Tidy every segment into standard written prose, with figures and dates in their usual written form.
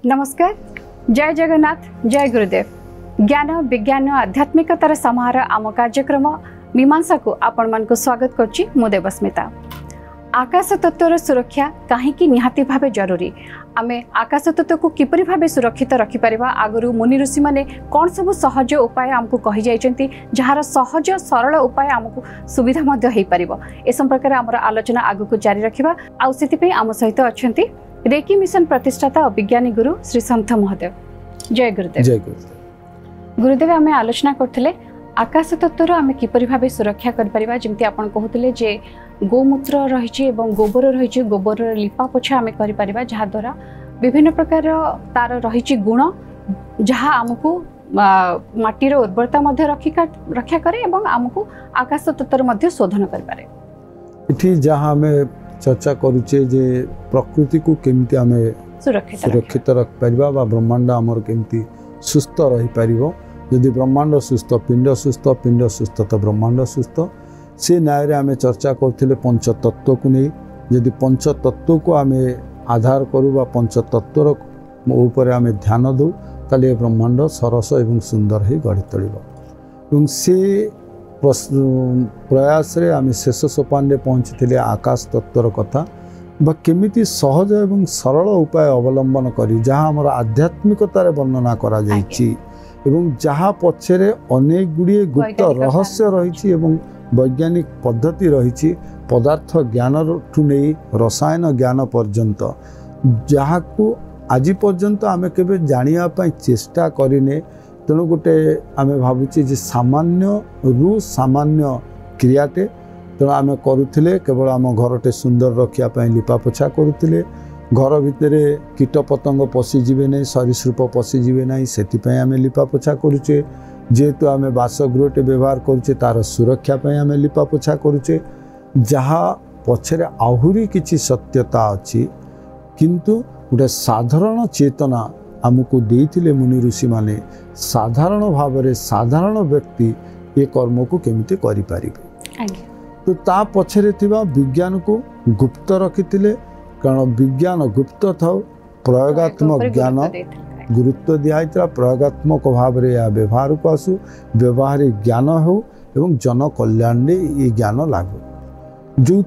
नमस्कार, जय जगन्नाथ, जय गुरुदेव। ज्ञान विज्ञान आध्यात्मिकतार समाहार आम कार्यक्रम मीमांसा को आपण मन को स्वागत करछि मु देवस्मिता। आकाश तत्वर सुरक्षा कहीं निहाती भावे जरूरी। आमे आकाश तत्व को किपरि भावे सुरक्षित रखि परिबा आगरु मुनि ऋषि माने कोन सब सहज उपाय हमकु कहि जाइचंती जहार सहज सरल उपाय हमकु सुविधा मध्य हेइ परिबो। ए संपर्क हमर आलोचना आगु को जारी रखिबा। आ सेति पे आम सहित अछंती रेकी मिशन प्रतिष्ठाता अभिज्ञानी गुरु श्री संत महोदय। जय गुरुदेव। जय गुरुदेव। गुरुदेव आमे आलोचना करथिले आकाश तत्वर आमे किपरि भावे सुरक्षा कर परिबा। जेमति आपण कहउतिले जे गोमूत्र रहिछि एवं गोबर रहिछि, गोबर लिपा पोछा आमे करि परिबा जहा द्वारा विभिन्न प्रकार तार रहिछि गुण जहा आमको माटीर उर्वरता मध्य रक्षा करे एवं आमको आकाश तत्वर मध्य शोधन कर पारे। इठी जहा हमें चर्चा करूचे जे प्रकृति को केमती आमे सुरक्षित रख परिबा बा ब्रह्मांड हमर केमती सुस्थ रही परिबो। यदि ब्रह्मांड सुस्थ पिंड सुस्थ तो ब्रह्मांड सुस्थ। से न्याय रे आमे चर्चा करथिले पंचतत्व को नहीं। यदि पंचतत्व को आमे आधार करू बा पंचतत्वर ऊपर आमे ध्यान दो ताले ब्रह्मांड सरस एवं सुंदर ही गढ़ी तोलिबो। एवं से प्रयास रे आमे शेष सोपान रे पहुंचथिले आकाश तत्वर कथा बा केमिति सहज एवं सरल उपाय अवलंबन करी जहाँ हमर आध्यात्मिकतार वर्णना करा जाइछि एवं जहाँ पछरे अनेक गुड़िए गुप्त रहस्य रहिछि एवं वैज्ञानिक पद्धति रहिछि पदार्थ ज्ञान ठू नहीं रसायन ज्ञान पर्यंत जहाँ को आज पर्यंत आमे केबे जानिया पई चेष्टा करिने। तेणु गोटे आमे भाबुछि जे सामान्य रु सामान्य क्रियाटे तेणु आमे करूथिले केवल आम घरटे सुंदर रखिया पई लिपा पोछा करूथिले। घर भितर कीट पतंग पशिजे नहीं, सरीसृप पशिजे नहीं, से आम लिपा पोछा करुचे। जेहेतु आम बासगृहटे व्यवहार करुचे तार सुरक्षा पाई आम लिपा पोछा करुचे। जहाँ पछरे आहुरी किछि सत्यता अछि किंतु गोटे साधारण चेतना आमको देइथिले मुनि ऋषि माने साधारण भाव में साधारण व्यक्ति ये कर्म को केमिति करि पारिबे। तो ता पछरे थिबा विज्ञान को गुप्त रखिथिले कारण विज्ञान गुप्त था प्रयोगात्मक ज्ञान गुरुत्व दिया प्रयोगात्मक भाव में या व्यवहार को आसू व्यवहारिक ज्ञान हो एवं जन कल्याण ये ज्ञान लागू जो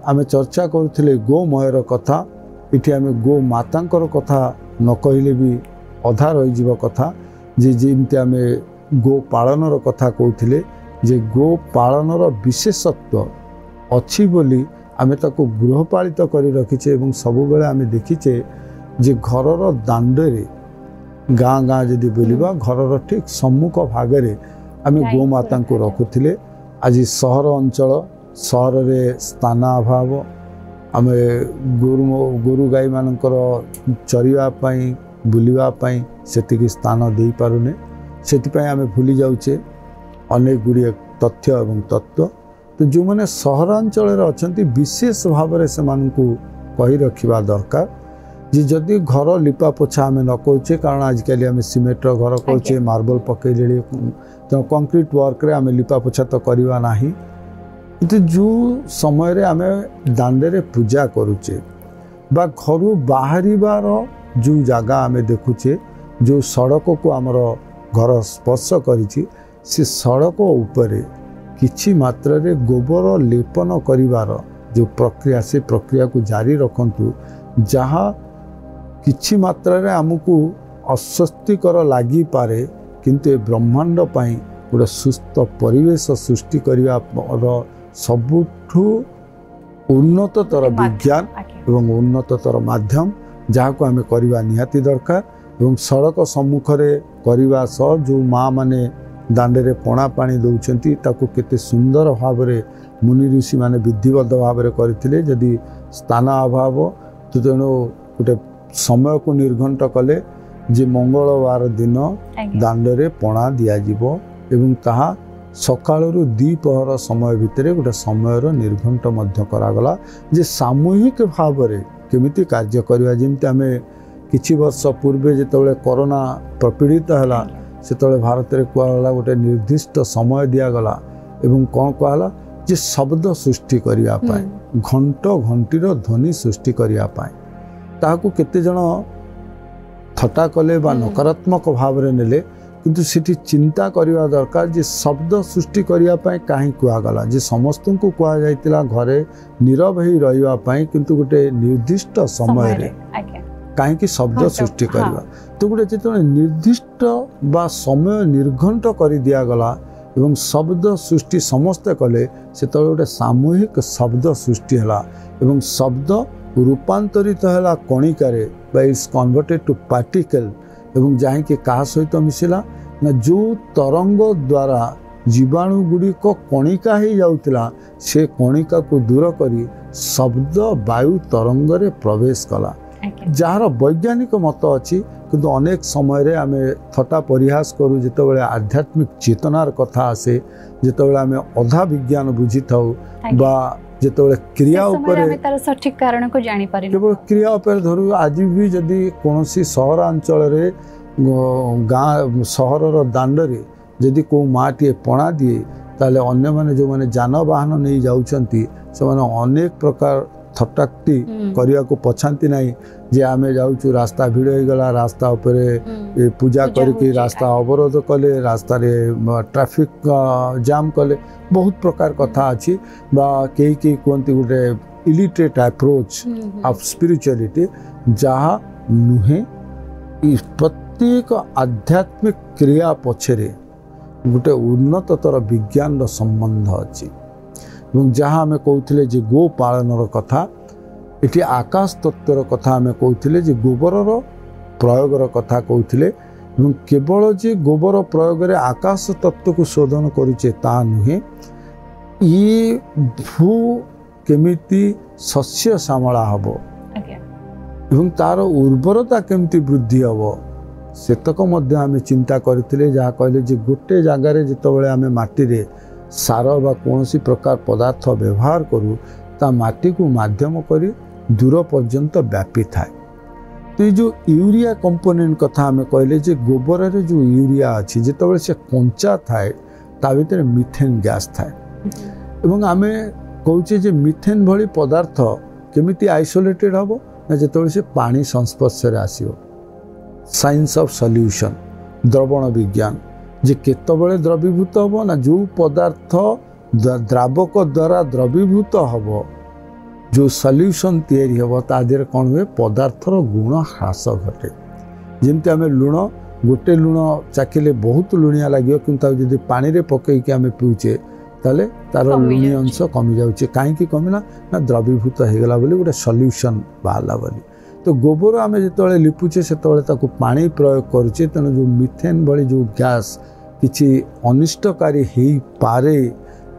आम चर्चा करुले गोमयर कथा। इठी आम गो मातांकर कथा न कहले भी अधा रही कथा जे जमती आम गो पालनर कथा कहते जे गो पालनर विशेषत्व अच्छी बोली आमे ताको गृहपालित करी रखीचे एवं सबु बेले आमे देखीचे जे घरर दांडरे गाँ गाँ जदि बुलिबा घरर ठीक सम्मुख भागरे आमे गोमाता को रखुथिले। आज सहर अंचल सहर रे स्थान अभाव आमे गोरु गाई मानकर चरिया पाई बुलिबा पाई सेतिकी स्थान दे पारुने। सेति आमे भूली जाउचे अनेक गुड़िए तथ्य एवं तत्व। तो जो मैंने सहरांचल अच्छा विशेष भाव में से कही रखा दरकार जी जदि घर लिपा पोछा आम न करुचे कारण आजिकल आम सीमेंटर घर करुचे मार्बल पकईले तो कंक्रीट वर्क रे आम लिपा पोछा तो करवा ना। तो जो समय रे आम दांडे पूजा करुचे बा घर बाहर जो जगह आम देखुचे जो सड़क को आमर घर स्पर्श करी से सड़क उपरे किछि मात्रा रे गोबर लेपन करिवार जो प्रक्रिया से प्रक्रिया को जारी रखंतु जहाँ किछि मात्रा रे हमको अस्वस्तिकर लगी पारे किंतु ब्रह्मांड पाई गोटे सुस्थ परिवेश सृष्टि करिवा सबुठु उन्नततर विज्ञान एवं उन्नततर माध्यम जहाँ को आमे करिवा निहाती दरकार। एवं सड़क सम्मुख रे करिवा सह जो माँ माने दांडे पणा पानी दौरान ताकू केते सुंदर भाव में मुनि ऋषि माने विधिबद्ध भाव में करथिले। जदि स्थान अभाव तो तेणु गोटे समय को निर्घंट कले जे मंगलवार दिन दांडे पणा दियाजिबो एवं ताहा सकाळरू द्विपहर समय भितर गोटे समय निर्घंट मध्य करागला जे सामूहिक भाव में केमिति कार्य करवा। जेमति आमे किछि वर्ष पूर्वे जेतबेले कोरोना प्रपीड़ित हला सेतबेले भारत में कहला गोटे निर्दिष्ट समय दिगला एवं कौन कहला जे शब्द सृष्टि करने घंट घंटीर ध्वनि सृष्टि करने ताकू केते जन थट्टा कले बा नकारात्मक भाव रे नेले किंतु सेठी चिंता करिवा दरकार जे शब्द सृष्टि करिया पय काहे कुआ गला जे समस्त को कुआ जायतिला घरे नीरव ही रहिवा पय किंतु गोटे निर्दिष्ट समय रे काहे कि शब्द सृष्टि करिवा तो गोटे जेतने निर्दिष्ट बा समय निर्घंट करि दिया गला एवं शब्द सृष्टि समस्त कले से गोटे सामूहिक शब्द सृष्टि हला एवं शब्द रूपांतरित हला कणिकारे बा इट्स कन्वर्टेड टू पार्टिकल एवं जहाँ कि क्या सहित मिसिला ना जो तरंग द्वारा जीवाणु गुड़िक कणिका ही जाउतिला से कणिका को दूर करी शब्द वायु तरंग रे प्रवेश कला जार वैज्ञानिक मत अच्छी किंतु अनेक समय रे आमे थट्टा परिहास करू जितेबाला आध्यात्मिक चेतनार कथा आसे जितेबाला आमे अधा विज्ञान बुझी थाउ बा जितेबाला क्रिया ऊपर तार सठिक कारण को जानि पारि केवल क्रिया ऊपर धरू आज भी जदि कोनोसी सहरांचल रे गाँ सहरर दांड रे जदि को माटी पणा दिए ताले अन्य माने जो माने जानवाहन नहीं जाउछंती से माने अनेक प्रकार थट्टाक्ति करिया को पछांती नहीं जे आमे जाउछु रास्ता भिड़ हो गला रास्ता ऊपर पूजा करके रास्ता अवरोध कले रास्ता रे ट्रैफिक जाम कले बहुत प्रकार कथा अछि बा केही कहती गोटे इलिटरेट अप्रोच ऑफ स्पिरिचुअलिटी जहाँ नुहे प्रत्येक आध्यात्मिक क्रिया पछरे गोटे उन्नततर विज्ञान संबंध अच्छी जहाँ आम कहते जे गो पालनर कथा ये आकाश तत्वर कथा आम कहते जे गोबरर प्रयोगर कथा कहते केवल जे गोबर प्रयोग रे आकाश तत्व को शोधन करुचे ता नुहे ये भू केमिति शस्य श्यामला हब एवं तार उर्वरता केमती वृद्धि हम सेतक आम चिंता करते जहाँ कहले जे गोटे जगार जितेबाला आम माटी रे सार बा कौन प्रकार पदार्थ व्यवहार करूँ ता माटी को माध्यम करी दूर पर्यंत व्यापी थाए तो ये जो यूरिया कंपोनेंट कथा आम कहले जे गोबर रे जो यूरिया अच्छी जितेबाला से कंचा थाए ता भीतर मिथेन गैस थाए एवं आम कहचे जे मिथेन भली पदार्थ केमिति आइसोलेटेड हम ना जितेबाला से पानी संस्पर्श रे आसियो साइंस ऑफ सॉल्यूशन द्रवण विज्ञान जे केतबले द्रवीभूत हम ना जो पदार्थ द्रावक द्वारा द्रवीभूत हम जो सॉल्यूशन तैयारी हम तादेर कौन हुए पदार्थर गुण ह्रास घटे जमती आम लुण गोटे लुण चाखिले बहुत लुणिया लगे किंतु जब पानी रे पकईकि आम पीऊचे ताले तार लुणी अंश कमी जाऊे कहीं कमिला ना द्रवीभूत हो गला बोली गोटे सॉल्यूशन बाहला बोली तो गोबर आम जो लिपुचे से पानी प्रयोग करुचे तेणु जो मिथेन भली जो गैस किसी अनिष्टकारी हो पारे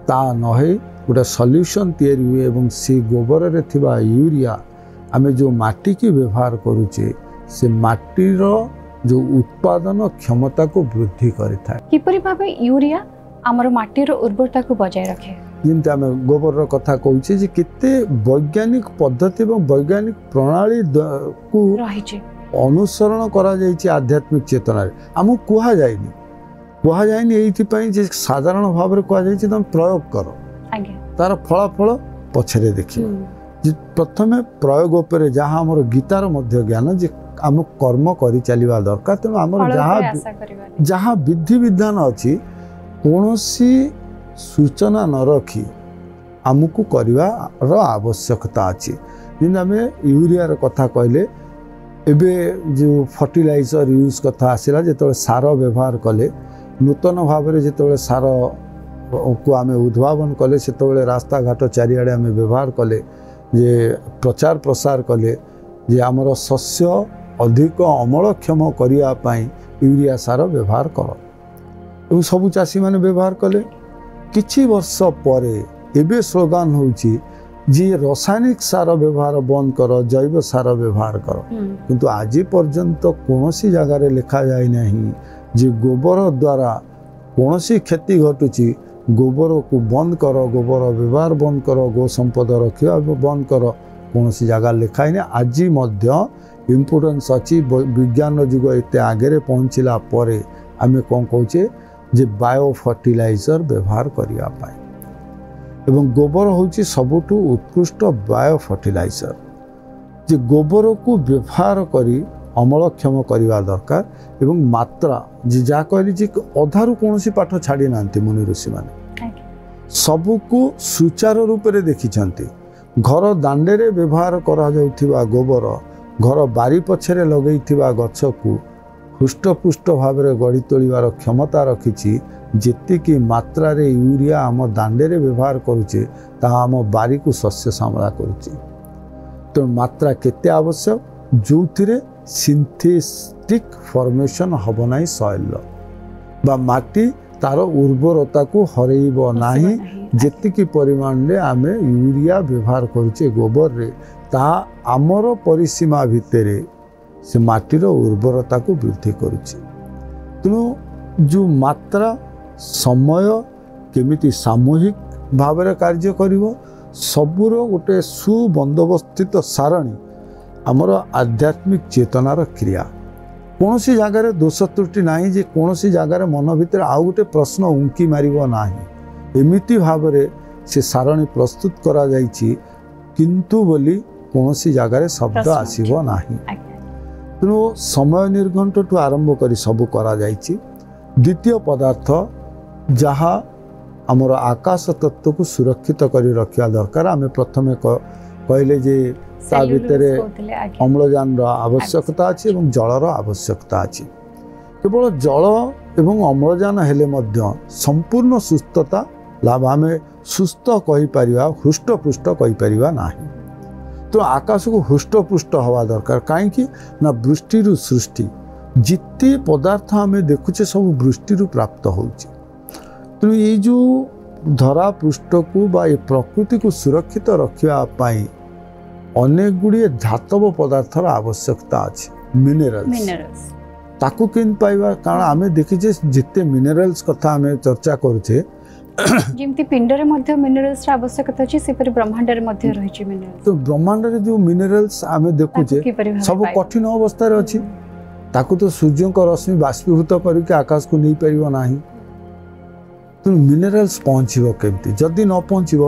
ता नहे गोटे सॉल्यूशन तैयारी हुए एवं से गोबर रे थिबा यूरिया आम जो माटी की व्यवहार करुचे से माटीर जो उत्पादन क्षमता को वृद्धि करिथाय किपरि भाबे यूरिया आमर माटीर उर्वरता को बजाय रखे जमी आम गोबर कथा कहचे जे केते वैज्ञानिक पद्धति और वैज्ञानिक प्रणाली को अनुसरण करा जायछि आध्यात्मिक चेतना आम कुहा जायनि एइथिपई जे साधारण भाव रे कुहा जायछि तुम प्रयोग करो तार फलाफल पछरे देखियो प्रथमे प्रयोग उपर जहाँ आम गीतार मध्य ज्ञान जे आम कर्म करि चलिबा दरकार तेणु आम जहाँ विधि विधान अच्छी कौनसी सूचना न रखी आमको कर आवश्यकता अच्छी जिन आम यूरियार कथा कहले एबे जो फर्टिलाइजर यूज कथा आसला जो सार व्यवहार कले नूतन भाव में जो सार को आम उद्भावन कले से रास्ता घाट चारिआडे आम व्यवहार कले जे प्रचार प्रसार कले जे आमर शस्य अधिक अमलक्षम करने यूरिया सार व्यवहार कर सबु चाषी मैंने व्यवहार कले किछि वर्ष परे एबे स्लोगान होउची जे रासायनिक सार व्यवहार बंद कर जैव सार व्यवहार कर किंतु आज पर्यंत कौनसी जगार लिखा जाए नहीं जे गोबर द्वारा कौनसी क्षति घटुची गोबर को बंद कर गोबर व्यवहार बंद कर गो संपद रखा बंद कर कौनसी जगह लिखाई नहीं आज मध्य इम्पोर्टेंस अच्छी विज्ञान युग एत आगे पहुँचला परे आमे कौन कहचे जे बायो फर्टिलाइजर व्यवहार करिया पाए एवं गोबर होची सबुठु उत्कृष्ट बायो फर्टिलाइजर जे गोबर को व्यवहार करी ଅମଳକ୍ଷମ କରିବା ଦରକାର ଏବଂ ମାତ୍ରା ଯାହା କହିଲି ଯେ ଅଧାରୁ କୌଣସି ପାଠ ଛାଡ଼ି ନାହାନ୍ତି ମୁନି ଋଷିମାନେ ସବୁକୁ ସୁଚାରୁ ରୂପରେ ଦେଖିଛନ୍ତି। ଘର ଦାଣ୍ଡରେ ବ୍ୟବହାର କରାଯାଉଥିବା ଗୋବର ଘର ବାରି ପଛରେ ଲଗେଇଥିବା ଗଛକୁ ହୃଷ୍ଟପୁଷ୍ଟ ଭାବରେ ଗଢ଼ି ତୋଳିବାର କ୍ଷମତା ରଖିଛି। ଯେତିକି ମାତ୍ରାରେ ୟୁରିଆ ଆମ ଦାଣ୍ଡରେ ବ୍ୟବହାର କରୁଛେ ତାହା ଆମ ବାରିକୁ ଶସ୍ୟ ଶ୍ୟାମଳା କରୁଛି। ତେଣୁ ମାତ୍ରା କେତେ ଆବଶ୍ୟକ ଯେଉଁଥିରେ ସିନ୍ଥେଟିକ୍ ଫର୍ମେସନ୍ ହେବ ନାହିଁ ସଏଲ୍ର ବା ମାଟି ତାର ଉର୍ବରତାକୁ ହରେଇବ ନାହିଁ। ଯେତିକି ପରିମାଣରେ ଆମେ ୟୁରିଆ ବ୍ୟବହାର କରୁଛେ ଗୋବରରେ ତାହା ଆମର ପରିସୀମା ଭିତରେ ସେ ମାଟିର ଉର୍ବରତାକୁ ବୃଦ୍ଧି କରୁଛି। ତେଣୁ ଯେଉଁ ମାତ୍ରା ସମୟ କେମିତି ସାମୂହିକ ଭାବରେ କାର୍ଯ୍ୟ କରିବ ସବୁର ଗୋଟେ ସୁବନ୍ଦୋବସ୍ଥିତ ସାରଣୀ ଆମର ଆଧ୍ୟାତ୍ମିକ ଚେତନାର କ୍ରିୟା। କୌଣସି ଜାଗାରେ ଦୋଷ ତ୍ରୁଟି ନାହିଁ ଯେ କୌଣସି ଜାଗାରେ ମନ ଭିତରେ ଆଉ ଗୋଟେ ପ୍ରଶ୍ନ ଉଙ୍କି ମାରିବ ନାହିଁ। ଏମିତି ଭାବରେ ସେ ସାରଣୀ ପ୍ରସ୍ତୁତ କରାଯାଇଛି କିନ୍ତୁ ବୋଲି କୌଣସି ଜାଗାରେ ଶବ୍ଦ ଆସିବ ନାହିଁ। ତେଣୁ ସମୟ ନିର୍ଘଣ୍ଟଠୁ ଆରମ୍ଭ କରି ସବୁ କରାଯାଇଛି। ଦ୍ୱିତୀୟ ପଦାର୍ଥ ଯାହା ଆମର ଆକାଶ ତତ୍ତ୍ୱକୁ ସୁରକ୍ଷିତ କରି ରଖିବା ଦରକାର। ଆମେ ପ୍ରଥମେ କହିଲେ ଯେ ତା ଭିତରେ ଅମ୍ଳଜାନର ଆବଶ୍ୟକତା ଅଛି ଏବଂ ଜଳର ଆବଶ୍ୟକତା ଅଛି। କେବଳ ଜଳ ଏବଂ ଅମ୍ଳଜାନ ହେଲେ ମଧ୍ୟ ସମ୍ପୂର୍ଣ୍ଣ ସୁସ୍ଥତା ଲାଭ ଆମେ ସୁସ୍ଥ କହିପାରିବା ହୃଷ୍ଟପୃଷ୍ଟ କହିପାରିବା ନାହିଁ। ତ ଆକାଶକୁ ହୃଷ୍ଟପୃଷ୍ଟ ହେବା ଦରକାର। କାହିଁକି ନା ବୃଷ୍ଟିରୁ ସୃଷ୍ଟି ଯେତେ ପଦାର୍ଥ ଆମେ ଦେଖୁଛେ ସବୁ ବୃଷ୍ଟିରୁ ପ୍ରାପ୍ତ ହେଉଛି। ତେଣୁ ଏଇ ଯେଉଁ ଧରା ପୃଷ୍ଠକୁ ବା ଏ ପ୍ରକୃତିକୁ ସୁରକ୍ଷିତ ରଖିବା ପାଇଁ ଅନେକ ଗୁଡ଼ିଏ ଧାତବ ପଦାର୍ଥର ଆବଶ୍ୟକତା ଅଛି। ମିନେରାଲ୍ସ ତାକୁ କେମିତି ପାଇବା? କାରଣ ଆମେ ଦେଖିଛେ ଯେତେ ମିନେରାଲ୍ସ କଥା ଆମେ ଚର୍ଚ୍ଚା କରୁଛେ ଯେମିତି ପିଣ୍ଡରେ ମଧ୍ୟ ମିନେରାଲ୍ସ ର ଆବଶ୍ୟକତା ଅଛି ସେପରି ବ୍ରହ୍ମାଣ୍ଡରେ ମଧ୍ୟ ରହିଛି ମିନେରାଲ୍ସ। ତ ବ୍ରହ୍ମାଣ୍ଡରେ ଯେଉଁ ମିନେରାଲ୍ସ ଆମେ ଦେଖୁଛେ ସବୁ କଠିନ ଅବସ୍ଥାରେ ଅଛି। ତାକୁ ତ ସୂର୍ଯ୍ୟଙ୍କ ରଶ୍ମି ବାଷ୍ପୀଭୂତ କରିକି ଆକାଶକୁ ନେଇପାରିବ ନାହିଁ। ତେଣୁ ମିନେରାଲ୍ସ ପହଞ୍ଚିବ କେମିତି? ଯଦି ନ ପହଞ୍ଚିବ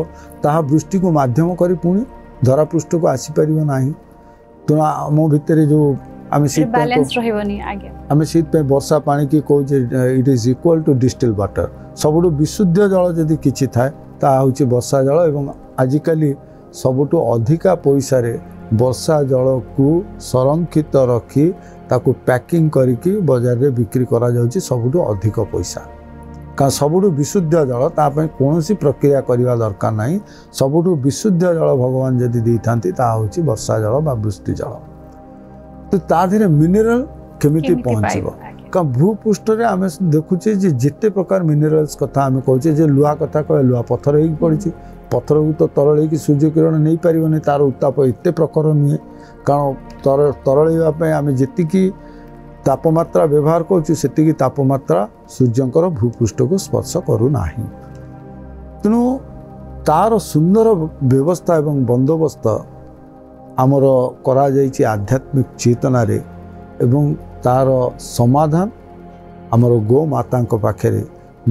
ତାହା ବୃଷ୍ଟିକୁ ମାଧ୍ୟମ କରି ପୁଣି ଧରାପୃଷ୍ଠକୁ ଆସିପାରିବ ନାହିଁ। ତେଣୁ ଆମ ଭିତରେ ଯେଉଁ ଆମେ ସେଇଥିପାଇଁ ବର୍ଷା ପାଣିକି କହୁଛେ it is equal to distil water. ସବୁଠୁ ବିଶୁଦ୍ଧ ଜଳ ଯଦି କିଛି ଥାଏ ତାହା ହେଉଛି ବର୍ଷା ଜଳ। ଏବଂ ଆଜିକାଲି ସବୁଠୁ ଅଧିକା ପଇସାରେ ବର୍ଷା ଜଳକୁ ସଂରକ୍ଷିତ ରଖି ତାକୁ ପ୍ୟାକିଂ କରିକି ବଜାରରେ ବିକ୍ରି କରାଯାଉଛି ସବୁଠୁ ଅଧିକ ପଇସା। କାରଣ ସବୁଠୁ ବିଶୁଦ୍ଧ ଜଳ ତା ପାଇଁ କୌଣସି ପ୍ରକ୍ରିୟା କରିବା ଦରକାର ନାହିଁ। ସବୁଠୁ ବିଶୁଦ୍ଧ ଜଳ ଭଗବାନ ଯଦି ଦେଇଥାନ୍ତି ତାହା ହେଉଛି ବର୍ଷା ଜଳ ବା ବୃଷ୍ଟି ଜଳ। ତ ତା ଦେହରେ ମିନେରାଲ କେମିତି ପହଞ୍ଚିବ? କାରଣ ଭୂପୃଷ୍ଠରେ ଆମେ ଦେଖୁଛେ ଯେ ଯେତେ ପ୍ରକାର ମିନେରାଲ୍ସ କଥା ଆମେ କହୁଛେ ଯେ ଲୁହା କଥା କହେ ଲୁହା ପଥର ହେଇକି ପଡ଼ିଛି। ପଥରକୁ ତ ତରଳେଇକି ସୂର୍ଯ୍ୟ କିରଣ ନେଇପାରିବନି, ତାର ଉତ୍ତାପ ଏତେ ପ୍ରଖର ନୁହେଁ। କାରଣ ତରଳେଇବା ପାଇଁ ଆମେ ଯେତିକି ତାପମାତ୍ରା ବ୍ୟବହାର କରୁଛୁ ସେତିକି ତାପମାତ୍ରା ସୂର୍ଯ୍ୟଙ୍କର ଭୂପୃଷ୍ଠକୁ ସ୍ପର୍ଶ କରୁନାହିଁ। ତେଣୁ ତାର ସୁନ୍ଦର ବ୍ୟବସ୍ଥା ଏବଂ ବନ୍ଦୋବସ୍ତ ଆମର କରାଯାଇଛି ଆଧ୍ୟାତ୍ମିକ ଚେତନାରେ ଏବଂ ତାର ସମାଧାନ ଆମର ଗୋମାତାଙ୍କ ପାଖରେ।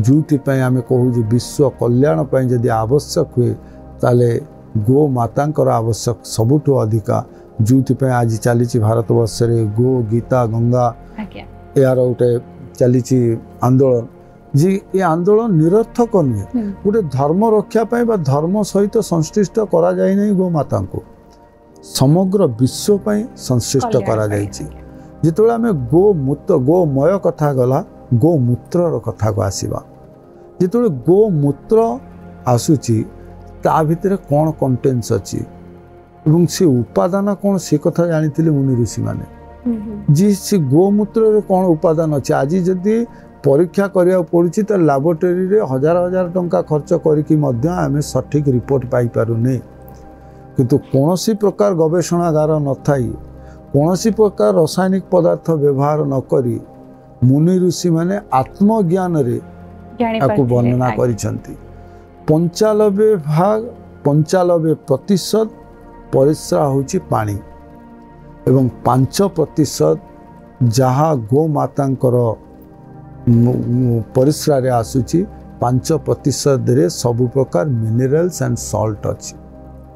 ଯେଉଁଥିପାଇଁ ଆମେ କହୁଛୁ ବିଶ୍ୱ କଲ୍ୟାଣ ପାଇଁ ଯଦି ଆବଶ୍ୟକ ହୁଏ ତାହେଲେ ଗୋମାତାଙ୍କର ଆବଶ୍ୟକ ସବୁଠୁ ଅଧିକା। ଯେଉଁଥିପାଇଁ ଆଜି ଚାଲିଛି ଭାରତବର୍ଷରେ ଗୋ ଗୀତା ଗଙ୍ଗା ଏହାର ଗୋଟେ ଚାଲିଛି ଆନ୍ଦୋଳନ। ଯେ ଏ ଆନ୍ଦୋଳନ ନିରର୍ଥକ ନୁହେଁ। ଗୋଟେ ଧର୍ମ ରକ୍ଷା ପାଇଁ ବା ଧର୍ମ ସହିତ ସଂଶ୍ଳିଷ୍ଟ କରାଯାଇ ନାହିଁ ଗୋମାତାଙ୍କୁ, ସମଗ୍ର ବିଶ୍ୱ ପାଇଁ ସଂଶ୍ଳିଷ୍ଟ କରାଯାଇଛି। ଯେତେବେଳେ ଆମେ ଗୋମୟ କଥା ଗଲା ଗୋମୂତ୍ରର କଥାକୁ ଆସିବା। ଯେତେବେଳେ ଗୋମୂତ୍ର ଆସୁଛି ତା ଭିତରେ କ'ଣ କଣ୍ଟେନ୍ସ ଅଛି ଏବଂ ସେ ଉପାଦାନ କ'ଣ ସେ କଥା ଜାଣିଥିଲେ ମୁନି ଋଷିମାନେ। ଯେ ସେ ଗୋମୂତ୍ରରେ କ'ଣ ଉପାଦାନ ଅଛି ଆଜି ଯଦି ପରୀକ୍ଷା କରିବାକୁ ପଡ଼ୁଛି ତ ଲାବୋରେଟୋରୀରେ ହଜାର ହଜାର ଟଙ୍କା ଖର୍ଚ୍ଚ କରିକି ମଧ୍ୟ ଆମେ ସଠିକ୍ ରିପୋର୍ଟ ପାଇପାରୁନେ। କିନ୍ତୁ କୌଣସି ପ୍ରକାର ଗବେଷଣାଗାର ନଥାଇ କୌଣସି ପ୍ରକାର ରାସାୟନିକ ପଦାର୍ଥ ବ୍ୟବହାର ନ କରି ମୁନି ଋଷିମାନେ ଆତ୍ମଜ୍ଞାନରେ ତାକୁ ବର୍ଣ୍ଣନା କରିଛନ୍ତି। 95% ପରିସ୍ରା ହେଉଛି ପାଣି ଏବଂ 5% ଯାହା ଗୋମାତାଙ୍କର ପରିସ୍ରାରେ ଆସୁଛି 5%ରେ ସବୁ ପ୍ରକାର ମିନେରାଲ୍ସ ଆଣ୍ଡ ସଲ୍ଟ ଅଛି।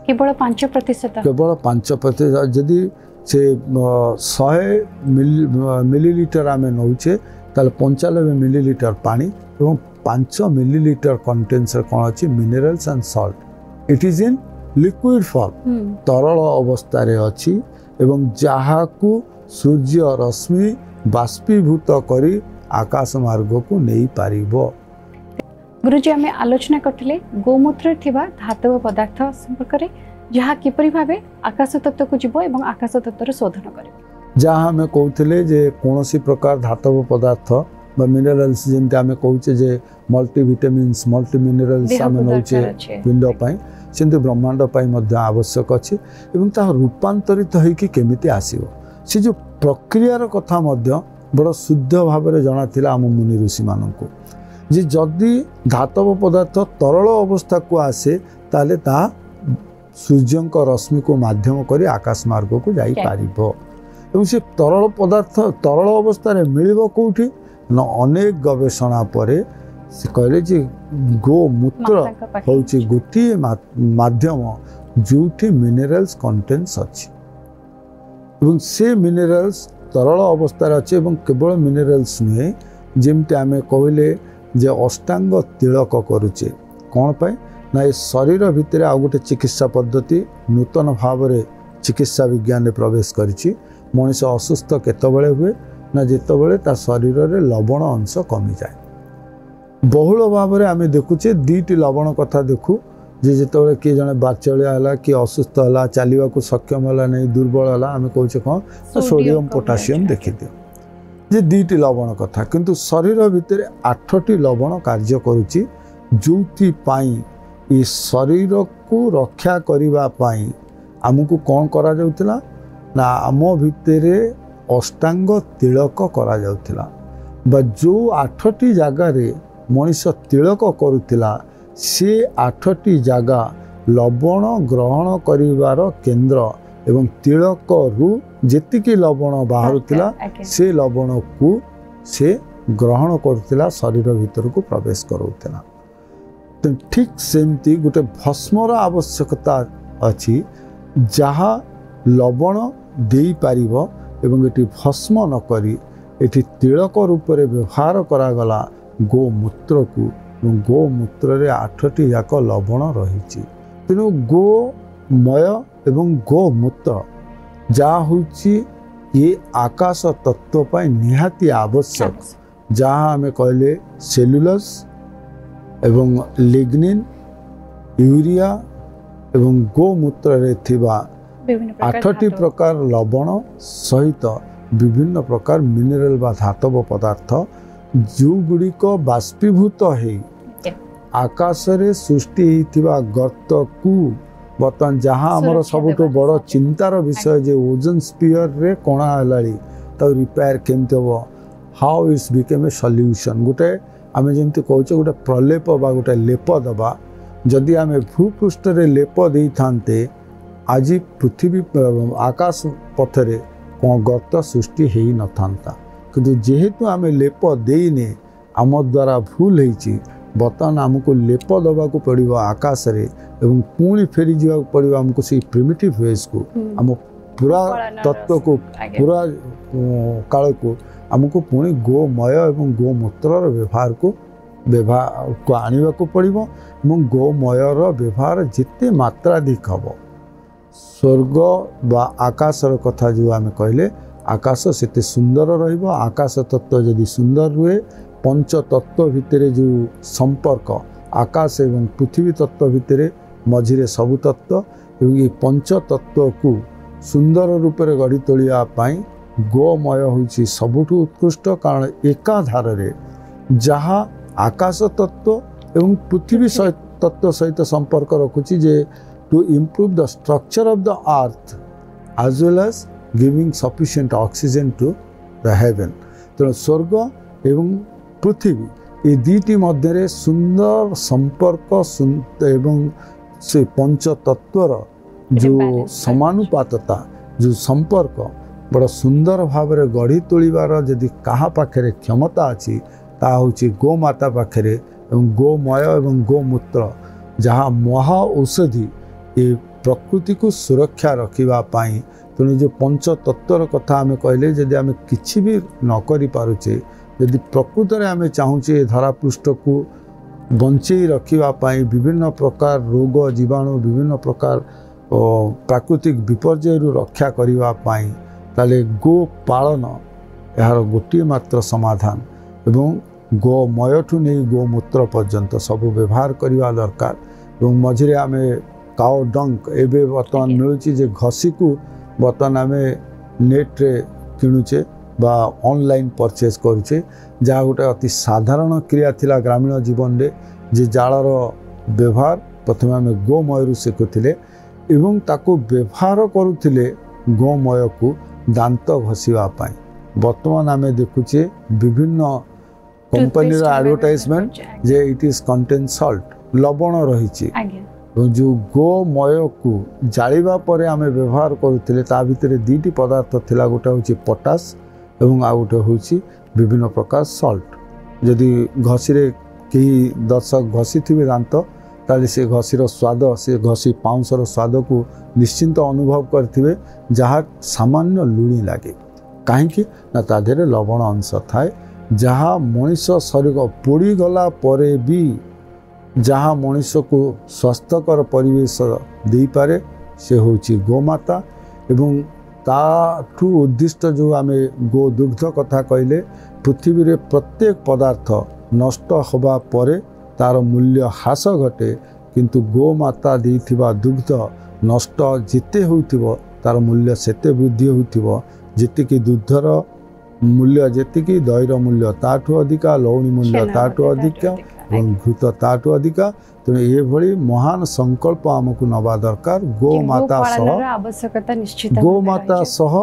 କେବଳ 5%। କେବଳ 5%। ଯଦି से 100 मिलीलीटर आम नौचे ताले 95 मिलीलीटर पानी और 5 मिलीलीटर कंटेन्स कौन अच्छी minerals and salt it is in liquid form तरल अवस्था रे अच्छी एवं जहाकू सूर्य रश्मि बाष्पीभूत करी आकाश मार्ग को नहीं पारिबो। गुरुजी आम आलोचना करथिले गोमूत्र थिबा धातव पदार्थ संपर्क रे जहाँ किपरि भाबे आकाश तत्व को जीव एवं आकाश तत्वर शोधन करिवो। जहाँ आम कहते जे कौन प्रकार धातव पदार्थ बा मिनरल्स जमती आम कहचे जे मल्टीविटामिन्स मल्टी मिनरल्स आम नौचे पिंड पाई सेमती ब्रह्मांड पाई मध्य आवश्यक अच्छी एवं ता रूपांतरित होइकी केमिति आसीबो से जो प्रक्रियार कथा मध्य बड़ शुद्ध भाव में जना थिला आम मुनि ऋषि माननकु जे जदि धातव पदार्थ तरल अवस्था को आसे ताले ता सूर्यंक रश्मि को माध्यम करी आकाश मार्ग को जाई पारिबो एवं से तरल पदार्थ तरल अवस्था रे मिलिबो कोठी न अनेक गवेषणा परे से कहले जे गोमूत्र होची गोटी माध्यम जोठी मिनरल्स कंटेन्स अछि एवं से मिनरल्स तरल अवस्था रे अछि एवं केवल मिनरल्स नुहे जेमते आमे कहले जे अष्टांग तिलक करूचे कौन पाए ना ये शरीर भितर आ गोटे चिकित्सा पद्धति नूतन भाव में चिकित्सा विज्ञान प्रवेश करिछि मनीष असुस्थ केतबेले हुए ना जेतबेले ता शरीर रे लवण अंश कमी जाए बहुल भाव में आम देखुचे दुईटी लवण कथा देखु जे जेतबेले किए जने बाचलिया हला कि असुस्थ हला चलवा को सक्षम हला नहीं दुर्बल हला आम कहूचे कौन सोडियम पोटासियम देखि दियो जे दुईटी लवण कथा किंतु शरीर भितर 8टी लवण कार्य करुची जोथि पाई ये शरीर को रक्षा करिबा पाई आमको कौन करा जाउतिला ना आम भितर अष्टांग तिलक करा जाउतिला बा जो 8टी जगार मनीष तिलक करुतिला से 8टी जगह लवण ग्रहण करिवार केंद्र एवं तिलक रु जेतिकी लवण बाहरुतिला से लवण को से ग्रहण करुतिला शरीर भीतर को प्रवेश करुतिला ठीक सेमती गोटे भस्मर आवश्यकता अच्छी जहाँ लवण दे पारिबो एवं एटी भस्म न करी एटी तिलक रूप में व्यवहार करागला गोमूत्र को गोमूत्र रे 8टी जाक लवण रही तेणु गोमय एवं गोमूत्र जहाँ होची ये आकाश तत्व पाई निहाती आवश्यक जहाँ आमे कहले सेलुलस एवं लिग्निन यूरिया एवं गोमूत्र रे थिबा 8टी प्रकार लवण सहित विभिन्न प्रकार मिनरल बा धातव पदार्थ जो गुड़िक बाष्पीभूत है आकाश रे सृष्टि होइथिबा गर्त को बर्तमान जहाँ आमर सबुठ बड़ चिंतार विषय जे ओजोन स्फीयर रे कोणा हलाली तो रिपेयर केमते हो how it's became a solution गोटे आम जमी कहे गोटे प्रलेप बा गोटे लेप दबा जदि आम भूपृष्ठ रे लेप दे थांते आज पृथ्वी आकाश पथरे कौन गर्त सृष्टि हो न था किंतु जेहेतु आम लेप देने आम द्वारा भूल होती बर्तमान आमको लेप दबा को पड़ो आकाश रे एवं पुणी फेरी जा पड़ो आमको से प्रिमिटिव फेज को आम पूरा तत्व को पूरा काल को आमको पुणी गोमय एवं गोमूत्र व्यवहार को आने को पड़ो गोमयर व्यवहार जिते मात्राधिक हम स्वर्ग बा आकाशर कथा जो आम कहले आकाश से सुंदर रहिबो आकाश तत्व जदि सुंदर रुहे पंच तत्व भितर जो संपर्क आकाश एवं पृथ्वी तत्व भितर मझिरे सबु तत्व एवं ये पंच तत्व को सुंदर रूप में गढ़ी तोलिया पाई गोमय होइछि सबुठु उत्कृष्ट कारण एकाधार रे जहाँ आकाश तत्व एवं पृथ्वी तत्व सहित संपर्क रखुछि जे to improve the structure of the earth as well as giving sufficient oxygen to the heaven तेणु स्वर्ग एवं पृथ्वी ये दुईटी मध्य सुंदर संपर्क एवं से पंच तत्वर जो समानुपातता जो संपर्क बड़ा सुंदर भाव में गढ़ी तोलिबार जदि कहा पाखे क्षमता अच्छी ता हूँ गोमाता पाखे एवं गोमय एवं गोमूत्र जहाँ महा औषधि ये प्रकृति को सुरक्षा रखिबा पाई तेणु जो पंच तत्वर कथा आम कहले जदि आम कि भी न करि पारुचे यदि प्रकृत में आम चाहूचे धरापृष्ठ को बंचई रखापी विभिन्न प्रकार रोग जीवाणु विभिन्न प्रकार प्राकृतिक विपर्यय रक्षा करने ताले गो पालन यार गोटे मात्र समाधान एवं गोमयठू नहीं गोमूत्र पर्यंत सब व्यवहार करवा दरकार एवं मझे आम काओ डंक एवं बर्तमान मिलूँ जे घसी को बर्तमान आम नेट्रे किणुचे बा ऑनलाइन परचेज करुचे जहाँ गोटे अति साधारण क्रिया थिला ग्रामीण जीवन रे जे जालर व्यवहार प्रथम आम गोमय शिखुले एवं ताको व्यवहार करुले गोमय को दांत घसीवाई बर्तमान आम देखुचे विभिन्न company advertisement J it is contain salt लवण रही जो गोमय को जालिबा परे आम व्यवहार करुले ता भितर दुईटी पदार्थ थिला गोटे हूँ पोटास एवं आ गोटे हूँ विभिन्न प्रकार सॉल्ट जदि घसी कहीं दर्शक घसी थे दांत ताले से घसीर स्वाद से घसी पाउंसर स्वाद को निश्चिंत अनुभव करथिबे जहाँ सामान्य लुणी लगे कहीं ना तादेरे लवण अंश थाए जहाँ मनीष शरीर पोड़ी गला परे भी जहाँ मनीष को स्वास्थ्यकर परिवेश दे पारे से होची गोमाता एवं ताठू उद्दिष्ट जो आम गो दुग्ध कथा कहले पृथ्वी रे प्रत्येक पदार्थ नष्ट होबा परे तार मूल्य ह्रास घटे किंतु गोमाता देइथिबा दुग्ध नष्ट जिते होइथिबो तार मूल्य सेते वृद्धि होइथिबो जेतिकी दुग्धर मूल्य जेतिकी दहीर मूल्य ताठू अधिका लवणी मूल्य ताठू अधिका एवं घृत ताठू अधिका तेणु ये भली महान संकल्प आमको नवा दरकार गोमाता सह आवश्यकता निश्चित गोमाता सह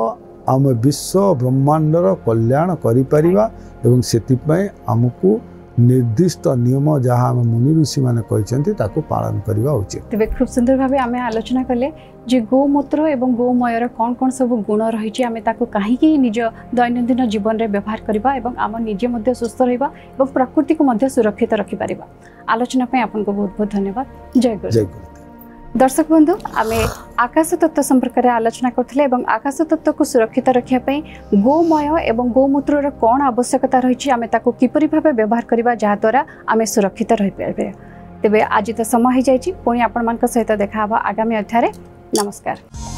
आम विश्व ब्रह्मांडर कल्याण करि परिबा एवं सेतिपय आमको निर्दिष्ट नियम जहाँ आम मुनि ऋषि मैंने कहते पालन करवा उचित। तेज खूब सुंदर भाव आम आलोचना कले जे गोमूत्र एवं गोमयर कौन कौन सब गुण रही आम कहीं निज दैनंदिन जीवन में व्यवहार करवा एवं आम निजे सुस्थ रहा और प्रकृति को सुरक्षित रखिपर। आलोचना आपको बहुत बहुत धन्यवाद। जय गुरु। जय गुरु। दर्शक बंधु आम आकाश तत्व संपर्क में आलोचना करथिले एवं आकाश तत्व को सुरक्षित रखिया गोमय एवं गोमूत्र कौन आवश्यकता रही आम ताको किपरि भाबे व्यवहार करबा जहा द्वारा आम सुरक्षित रहि पारे। तेबे आज तो समय हो जाइछि पुणी आपण मानक सहित देखा आगामी अध्याय। नमस्कार।